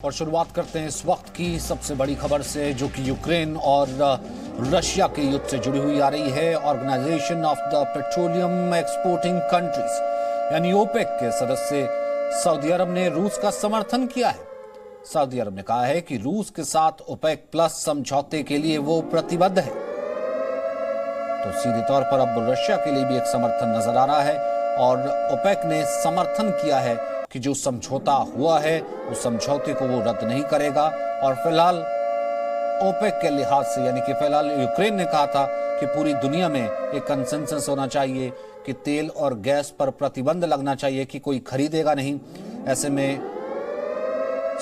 और शुरुआत करते हैं इस वक्त की सबसे बड़ी खबर से, जो कि यूक्रेन और रशिया के युद्ध से जुड़ी हुई आ रही है। Organization of the petroleum exporting countries यानी ओपेक के सदस्य सऊदी अरब ने रूस का समर्थन किया है। सऊदी अरब ने कहा है कि रूस के साथ ओपेक प्लस समझौते के लिए वो प्रतिबद्ध है। तो सीधे तौर पर अब रशिया के लिए भी एक समर्थन नजर आ रहा है और ओपेक ने समर्थन किया है कि जो समझौता हुआ है उस समझौते को वो रद्द नहीं करेगा। और फिलहाल ओपेक के लिहाज से यानी कि फिलहाल यूक्रेन ने कहा था कि पूरी दुनिया में एक कंसेंसस होना चाहिए कि तेल और गैस पर प्रतिबंध लगना चाहिए कि कोई खरीदेगा नहीं। ऐसे में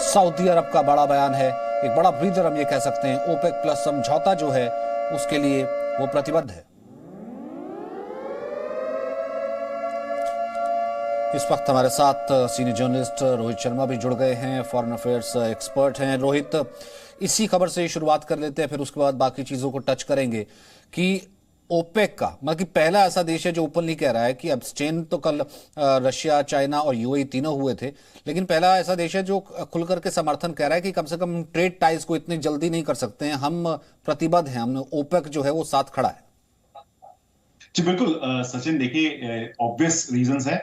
सऊदी अरब का बड़ा बयान है, एक बड़ा ब्रीदर हम ये कह सकते हैं। ओपेक प्लस समझौता जो है उसके लिए वो प्रतिबद्ध है। इस वक्त हमारे साथ सीनियर जर्नलिस्ट रोहित शर्मा भी जुड़ गए हैं, फॉरेन अफेयर्स एक्सपर्ट हैं। रोहित, इसी खबर से शुरुआत कर लेते हैं, फिर उसके बाद बाकी चीजों को टच करेंगे कि ओपेक का मतलब कि पहला ऐसा देश है जो ओपनली कह रहा है कि अब्सटेन तो कल रशिया, चाइना और यूएई तीनों हुए थे, लेकिन पहला ऐसा देश है जो खुलकर के समर्थन कह रहा है कि कम से कम ट्रेड टाइज को इतनी जल्दी नहीं कर सकते हैं, हम प्रतिबद्ध हैं, हम ओपेक जो है वो साथ खड़ा है। जी बिल्कुल सचिन, देखिए ऑब्वियस रीजंस है।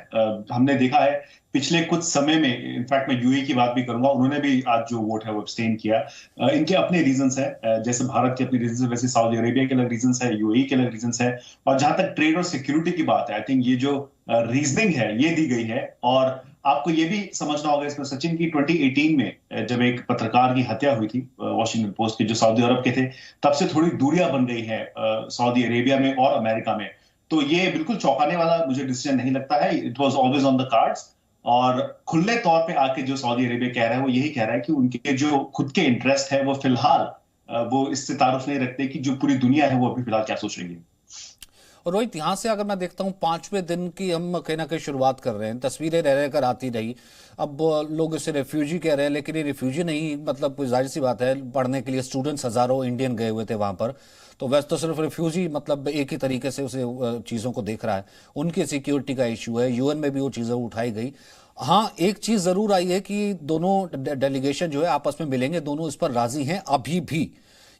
हमने देखा है पिछले कुछ समय में, इनफैक्ट मैं यूएई की बात भी करूंगा, उन्होंने भी आज जो वोट है वो अब्सटेन किया। इनके अपने रीजंस है, जैसे भारत के अपने रीजंस है वैसे सऊदी अरेबिया के अलग रीजंस है, यूएई के अलग रीजंस है। और जहां तक ट्रेड और सिक्योरिटी की बात है, आई थिंक ये जो रीजनिंग है ये दी गई है। और आपको ये भी समझना होगा इसमें सचिन की 2018 में जब एक पत्रकार की हत्या हुई थी वॉशिंगटन पोस्ट के जो सऊदी अरब के थे, तब से थोड़ी दूरियां बन गई है सऊदी अरेबिया में और अमेरिका में। तो ये बिल्कुल चौंकाने वाला मुझे डिसीजन नहीं लगता है। It was always on the cards. और खुले तौर पे आके जो सऊदी अरेबिया कह रहा है वो यही कह रहा है कि उनके जो खुद के इंटरेस्ट है वो फिलहाल वो इससे तारुफ नहीं रखते कि जो पूरी दुनिया है वो अभी फिलहाल क्या सोच रही है। और रोहित, यहाँ से अगर मैं देखता हूँ 5वें दिन की हम कहीं ना कहीं शुरुआत कर रहे हैं, तस्वीरें रह रहकर आती रही। अब लोग इसे रेफ्यूजी कह रहे हैं, लेकिन ये रेफ्यूजी नहीं, मतलब कोई जाहिर सी बात है, पढ़ने के लिए स्टूडेंट्स हजारों इंडियन गए हुए थे वहां पर। तो वैसे तो सिर्फ रेफ्यूजी मतलब एक ही तरीके से उसे चीज़ों को देख रहा है, उनकी सिक्योरिटी का इशू है, यूएन में भी वो चीज़ें उठाई गई। हाँ, एक चीज़ ज़रूर आई है कि दोनों डेलीगेशन जो है आपस में मिलेंगे, दोनों इस पर राजी हैं अभी भी।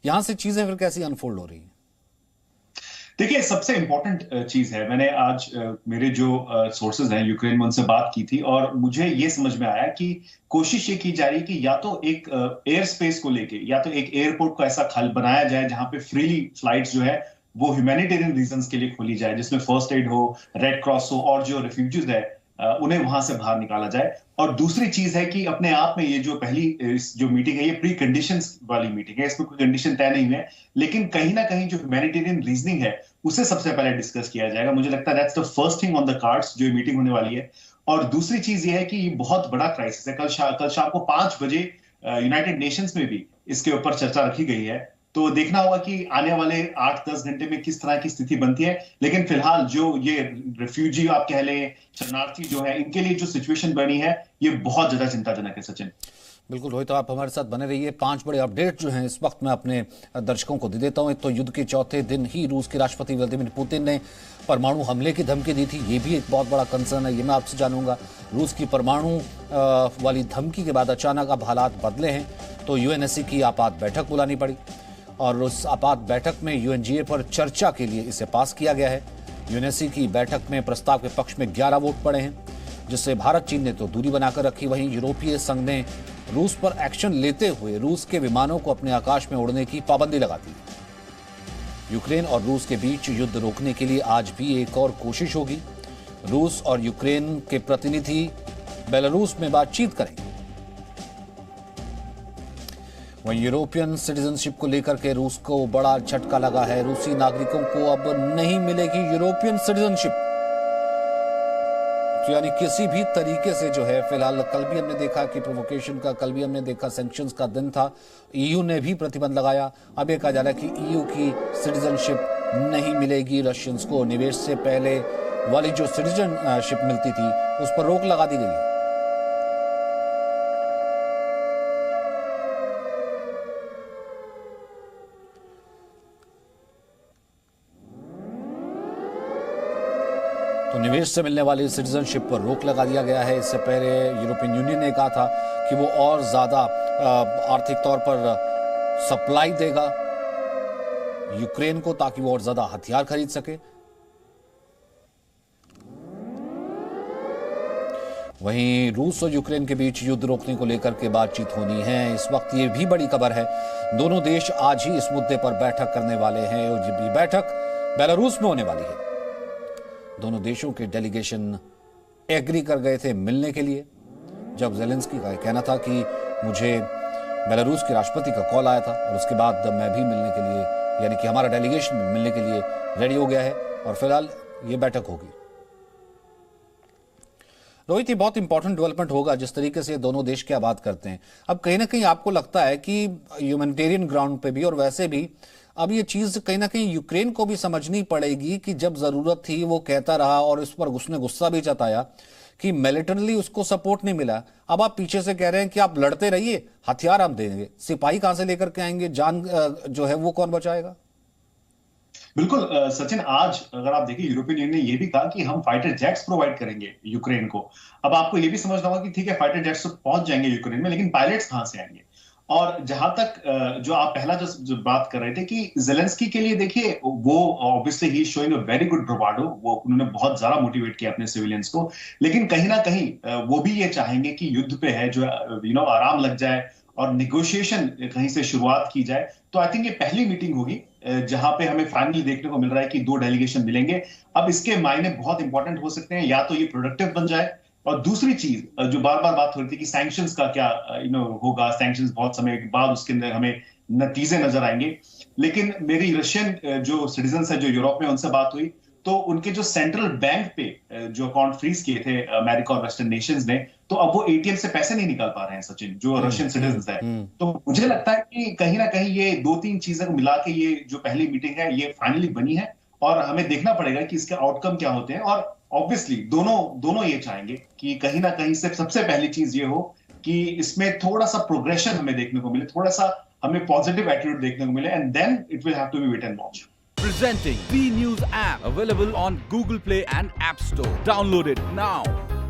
यहाँ से चीज़ें फिर कैसी अनफोल्ड हो रही हैं? देखिए सबसे इंपॉर्टेंट चीज है, मैंने आज मेरे जो सोर्सेज हैं यूक्रेन में उनसे बात की थी और मुझे ये समझ में आया कि कोशिश ये की जा रही है कि या तो एक एयर स्पेस को लेके या तो एक एयरपोर्ट को ऐसा खल बनाया जाए जहां पे फ्रीली फ्लाइट्स जो है वो ह्यूमैनिटेरियन रीजंस के लिए खोली जाए, जिसमें फर्स्ट एड हो, रेड क्रॉस हो और जो रिफ्यूजीज है उन्हें वहां से बाहर निकाला जाए। और दूसरी चीज है कि अपने आप में ये जो पहली जो मीटिंग है ये प्री कंडीशंस वाली मीटिंग है, इसमें कोई कंडीशन तय नहीं है, लेकिन कहीं ना कहीं जो ह्यूमैनिटेरियन रीजनिंग है उसे सबसे पहले डिस्कस किया जाएगा। मुझे लगता है that's the first thing on the cards जो मीटिंग होने वाली है। और दूसरी चीज ये है कि ये बहुत बड़ा क्राइसिस है। कल शाम को 5 बजे यूनाइटेड नेशंस में भी इसके ऊपर चर्चा रखी गई है। तो देखना होगा कि आने वाले 8-10 घंटे में किस तरह की स्थिति बनती है। लेकिन फिलहाल जो ये रिफ्यूजी आप कह लें, शरणार्थी जो है, इनके लिए जो सिचुएशन बनी है ये बहुत ज्यादा चिंताजनक है सचिन। बिल्कुल रोहित, आप हमारे साथ बने रहिए। 5 बड़े अपडेट जो हैं इस वक्त मैं अपने दर्शकों को दे देता हूं। एक तो युद्ध के चौथे दिन ही रूस के राष्ट्रपति व्लादिमीर पुतिन ने परमाणु हमले की धमकी दी थी, ये भी एक बहुत बड़ा कंसर्न है, ये मैं आपसे जानूंगा। रूस की परमाणु वाली धमकी के बाद अचानक अब हालात बदले हैं, तो यूएनएससी की आपात बैठक बुलानी पड़ी और उस आपात बैठक में यूएनजीए पर चर्चा के लिए इसे पास किया गया है। यूएनएससी की बैठक में प्रस्ताव के पक्ष में 11 वोट पड़े हैं, जिससे भारत, चीन ने तो दूरी बनाकर रखी, वहीं यूरोपीय संघ ने रूस पर एक्शन लेते हुए रूस के विमानों को अपने आकाश में उड़ने की पाबंदी लगा दी। यूक्रेन और रूस के बीच युद्ध रोकने के लिए आज भी एक और कोशिश होगी। रूस और यूक्रेन के प्रतिनिधि बेलारूस में बातचीत करेंगे। वहीं यूरोपियन सिटीजनशिप को लेकर के रूस को बड़ा झटका लगा है। रूसी नागरिकों को अब नहीं मिलेगी यूरोपियन सिटीजनशिप, तो यानी किसी भी तरीके से जो है, फिलहाल कल भी हमने देखा कि प्रोवोकेशन का, कल भी हमने देखा सैंक्शंस का दिन था, ईयू ने भी प्रतिबंध लगाया। अब ये कहा जा रहा है कि ईयू की सिटीजनशिप नहीं मिलेगी रशियंस को। निवेश से पहले वाली जो सिटीजनशिप मिलती थी उस पर रोक लगा दी गई है। तो निवेश से मिलने वाली सिटीजनशिप पर रोक लगा दिया गया है। इससे पहले यूरोपियन यूनियन ने कहा था कि वो और ज्यादा आर्थिक तौर पर सप्लाई देगा यूक्रेन को ताकि वो और ज्यादा हथियार खरीद सके। वहीं रूस और यूक्रेन के बीच युद्ध रोकने को लेकर के बातचीत होनी है। इस वक्त ये भी बड़ी खबर है, दोनों देश आज ही इस मुद्दे पर बैठक करने वाले हैं और ये बैठक बेलारूस में होने वाली है। दोनों देशों के डेलीगेशन एग्री कर गए थे मिलने के लिए। जब ज़ेलेंस्की का कहना था कि मुझे बेलारूस के राष्ट्रपति का कॉल आया था और उसके बाद मैं भी मिलने के लिए, यानी कि हमारा डेलीगेशन भी मिलने के लिए रेडी हो गया है और फिलहाल ये बैठक होगी। रोहित, ये बहुत इंपॉर्टेंट डेवलपमेंट होगा जिस तरीके से दोनों देश क्या बात करते हैं। अब कहीं ना कहीं आपको लगता है कि ह्यूमैनिटेरियन ग्राउंड पे भी और वैसे भी अब ये चीज कहीं ना कहीं यूक्रेन को भी समझनी पड़ेगी कि जब जरूरत थी वो कहता रहा और इस पर उसने गुस्सा भी जताया कि मिलिटरली उसको सपोर्ट नहीं मिला। अब आप पीछे से कह रहे हैं कि आप लड़ते रहिए, हथियार हम देंगे, सिपाही कहां से लेकर के आएंगे, जान जो है वो कौन बचाएगा? बिल्कुल सचिन, आज अगर आप देखिए यूरोपियन यूनियन ने यह भी कहा कि हम फाइटर जेट्स प्रोवाइड करेंगे यूक्रेन को। अब आपको यह भी समझना होगा कि ठीक है, फाइटर जेट्स तो पहुंच जाएंगे यूक्रेन में, लेकिन पायलट्स कहां से आएंगे? और जहां तक जो आप पहला जो बात कर रहे थे कि ज़ेलेंस्की के लिए, देखिए वो ऑब्वियसली ही showing a very good bravado, वो उन्होंने बहुत ज्यादा मोटिवेट किया अपने सिविलियंस को, लेकिन कहीं ना कहीं वो भी ये चाहेंगे कि युद्ध पे है जो आराम लग जाए और निगोशिएशन कहीं से शुरुआत की जाए। तो आई थिंक ये पहली मीटिंग होगी जहां पे हमें फाइनली देखने को मिल रहा है कि दो डेलीगेशन मिलेंगे। अब इसके मायने बहुत इंपॉर्टेंट हो सकते हैं, या तो ये प्रोडक्टिव बन जाए, और दूसरी चीज जो बार बार बात हो रही थी कि सैंक्शंस का क्या होगा, सैंक्शंस बहुत समय के बाद उसके अंदर हमें नतीजे नजर आएंगे। लेकिन मेरी रशियन जो सिटीजन्स है जो यूरोप में, उनसे बात हुई तो उनके जो सेंट्रल बैंक पे जो अकाउंट फ्रीज किए थे अमेरिका और वेस्टर्न नेशंस ने, तो अब वो एटीएम से पैसे नहीं निकाल पा रहे हैं सचिन, जो रशियन सिटीजन्स है। तो मुझे लगता है कि कहीं ना कहीं ये दो तीन चीजें को मिला के ये जो पहली मीटिंग है ये फाइनली बनी है, और हमें देखना पड़ेगा कि इसके आउटकम क्या होते हैं। और ऑब्वियसली दोनों ये चाहेंगे कि कहीं ना कहीं से सबसे पहली चीज ये हो कि इसमें थोड़ा सा प्रोग्रेशन हमें देखने को मिले, थोड़ा सा हमें पॉजिटिव एटीट्यूड देखने को मिले, and then it will have to be wait and watch. Presenting B News app, available on Google Play and App Store. Download it now.